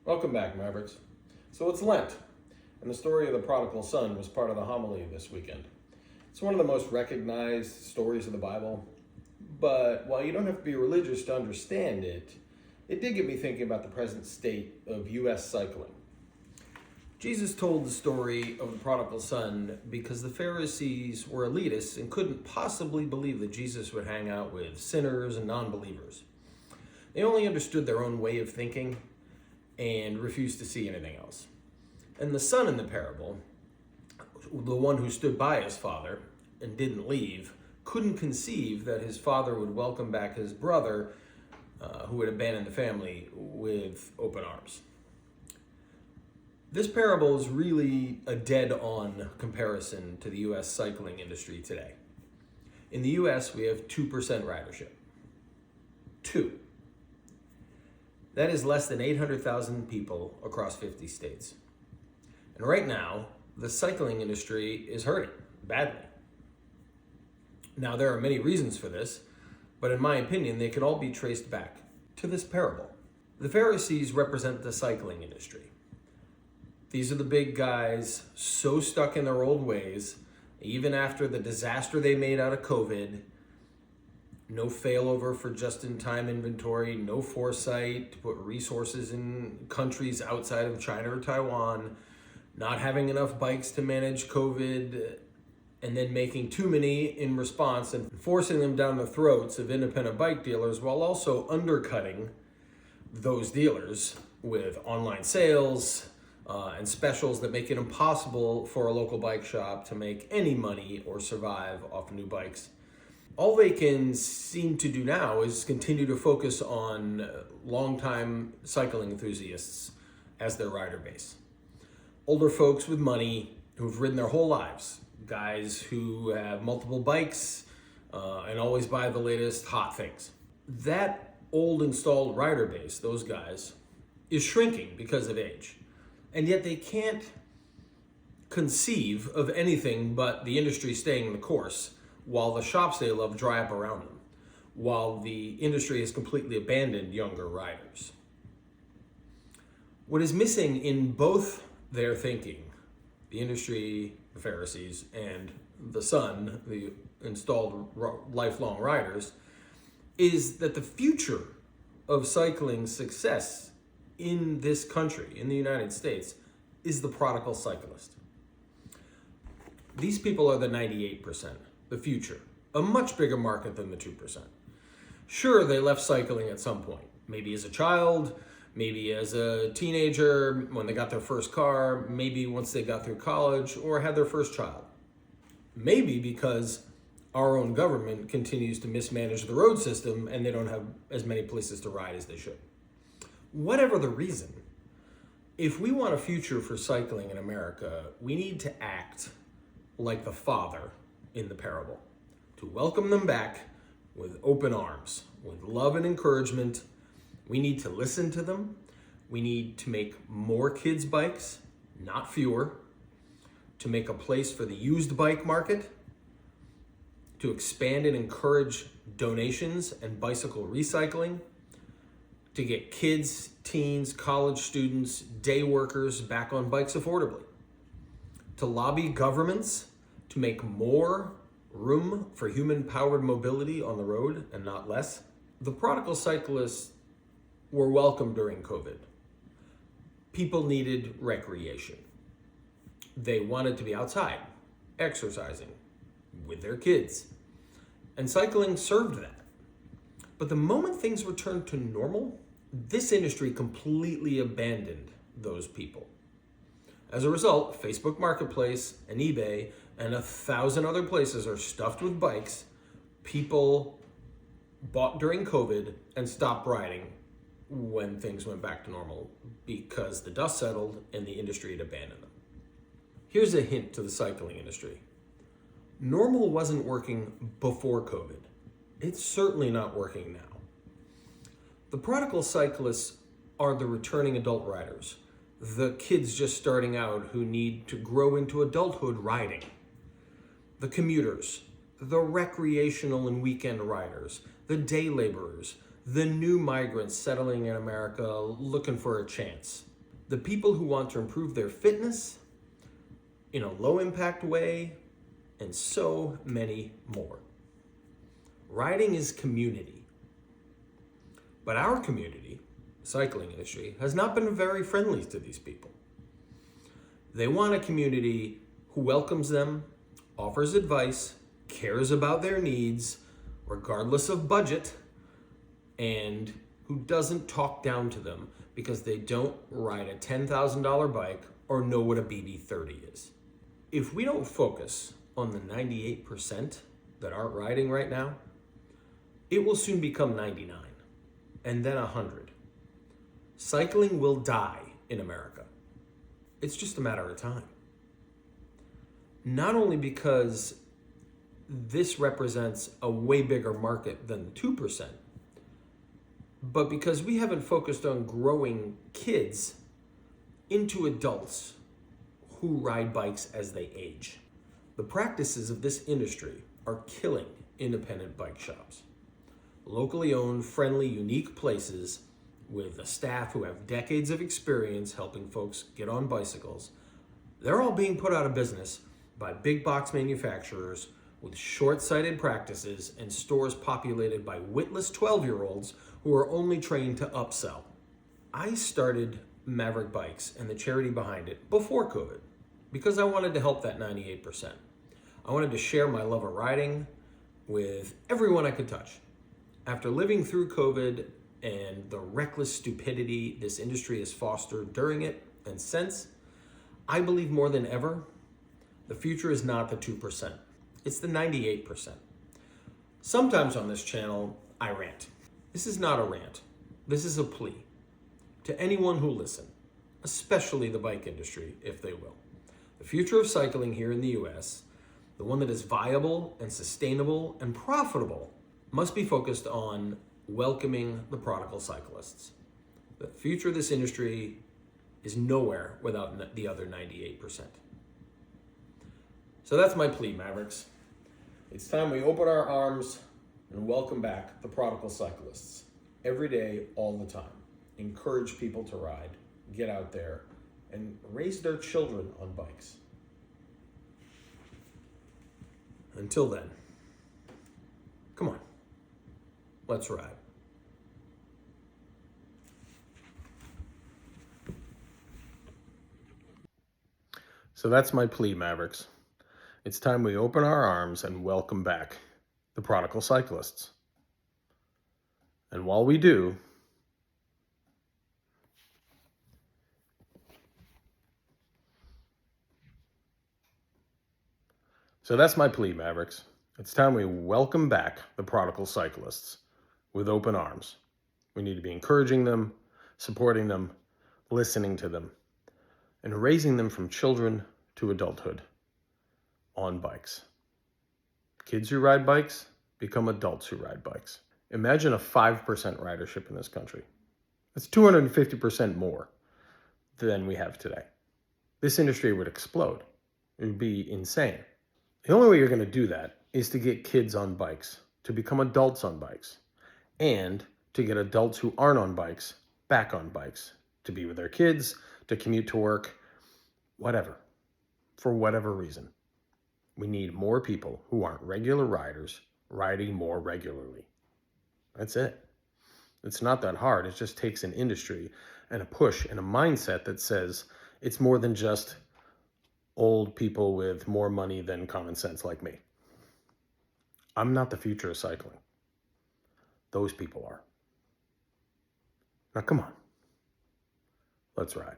Welcome back, Mavericks. So it's Lent, and the story of the prodigal son was part of the homily this weekend. It's one of the most recognized stories of the Bible, but while you don't have to be religious to understand it, it did get me thinking about the present state of U.S. cycling. Jesus told the story of the prodigal son because the Pharisees were elitists and couldn't possibly believe that Jesus would hang out with sinners and non-believers. They only understood their own way of thinking and refused to see anything else. And the son in the parable, the one who stood by his father and didn't leave, couldn't conceive that his father would welcome back his brother who had abandoned the family with open arms. This parable is really a dead-on comparison to the U.S. cycling industry today. In the U.S., we have 2% ridership. 2. That is less than 800,000 people across 50 states. And right now, the cycling industry is hurting badly. Now, there are many reasons for this, but in my opinion, they can all be traced back to this parable. The Pharisees represent the cycling industry. These are the big guys so stuck in their old ways, even after the disaster they made out of COVID. No failover for just-in-time inventory, no foresight to put resources in countries outside of China or Taiwan, not having enough bikes to manage COVID, and then making too many in response and forcing them down the throats of independent bike dealers while also undercutting those dealers with online sales and specials that make it impossible for a local bike shop to make any money or survive off new bikes. All they can seem to do now is continue to focus on longtime cycling enthusiasts as their rider base. Older folks with money who've ridden their whole lives, guys who have multiple bikes and always buy the latest hot things. That old installed rider base, those guys, is shrinking because of age. And yet they can't conceive of anything but the industry staying the course while the shops they love dry up around them, while the industry has completely abandoned younger riders. What is missing in both their thinking, the industry, the Pharisees, and the son, the installed lifelong riders, is that the future of cycling success in this country, in the United States, is the prodigal cyclist. These people are the 98%. The future, a much bigger market than the 2%. Sure, they left cycling at some point, maybe as a child, maybe as a teenager when they got their first car, maybe once they got through college or had their first child. Maybe because our own government continues to mismanage the road system and they don't have as many places to ride as they should. Whatever the reason, if we want a future for cycling in America, we need to act like the father in the parable, to welcome them back with open arms, with love and encouragement. We need to listen to them. We need to make more kids' bikes, not fewer, to make a place for the used bike market, to expand and encourage donations and bicycle recycling, to get kids, teens, college students, day workers back on bikes affordably, to lobby governments to make more room for human-powered mobility on the road and not less. The prodigal cyclists were welcome during COVID. People needed recreation. They wanted to be outside, exercising with their kids. And cycling served that. But the moment things returned to normal, this industry completely abandoned those people. As a result, Facebook Marketplace and eBay and 1,000 other places are stuffed with bikes people bought during COVID and stopped riding when things went back to normal because the dust settled and the industry had abandoned them. Here's a hint to the cycling industry. Normal wasn't working before COVID. It's certainly not working now. The prodigal cyclists are the returning adult riders, the kids just starting out who need to grow into adulthood riding, the commuters, the recreational and weekend riders, the day laborers, the new migrants settling in America looking for a chance. the people who want to improve their fitness in a low-impact way, and so many more. Riding is community. But our community, the cycling industry, has not been very friendly to these people. They want a community who welcomes them, offers advice, cares about their needs, regardless of budget, and who doesn't talk down to them because they don't ride a $10,000 bike or know what a BB30 is. If we don't focus on the 98% that aren't riding right now, it will soon become 99, and then 100. Cycling will die in America. It's just a matter of time. Not only because this represents a way bigger market than the 2%, but because we haven't focused on growing kids into adults who ride bikes as they age. The practices of this industry are killing independent bike shops. Locally owned, friendly, unique places with a staff who have decades of experience helping folks get on bicycles, they're all being put out of business by big box manufacturers with short-sighted practices and stores populated by witless 12-year-olds who are only trained to upsell. I started Maverick Bikes and the charity behind it before COVID because I wanted to help that 98%. I wanted to share my love of riding with everyone I could touch. After living through COVID and the reckless stupidity this industry has fostered during it and since, I believe more than ever, the future is not the 2%. It's the 98%. Sometimes on this channel, I rant. This is not a rant. This is a plea to anyone who'll listen, especially the bike industry, if they will. The future of cycling here in the US, the one that is viable and sustainable and profitable, must be focused on welcoming the prodigal cyclists. The future of this industry is nowhere without the other 98%. So that's my plea, Mavericks. It's time we open our arms and welcome back the prodigal cyclists. Every day, all the time. Encourage people to ride, get out there, and raise their children on bikes. Until then, come on, let's ride. So that's my plea, Mavericks. It's time we open our arms and welcome back the prodigal cyclists. And while we do, So that's my plea, Mavericks. It's time we welcome back the prodigal cyclists with open arms. We need to be encouraging them, supporting them, listening to them, and raising them from children to adulthood on bikes. Kids who ride bikes become adults who ride bikes. Imagine a 5% ridership in this country. That's 250% more than we have today. This industry would explode. It would be insane. The only way you're going to do that is to get kids on bikes, to become adults on bikes, and to get adults who aren't on bikes back on bikes, to be with their kids, to commute to work, whatever, for whatever reason. We need more people who aren't regular riders riding more regularly. That's it. It's not that hard. It just takes an industry and a push and a mindset that says it's more than just old people with more money than common sense like me. I'm not the future of cycling. Those people are. Now, come on. Let's ride.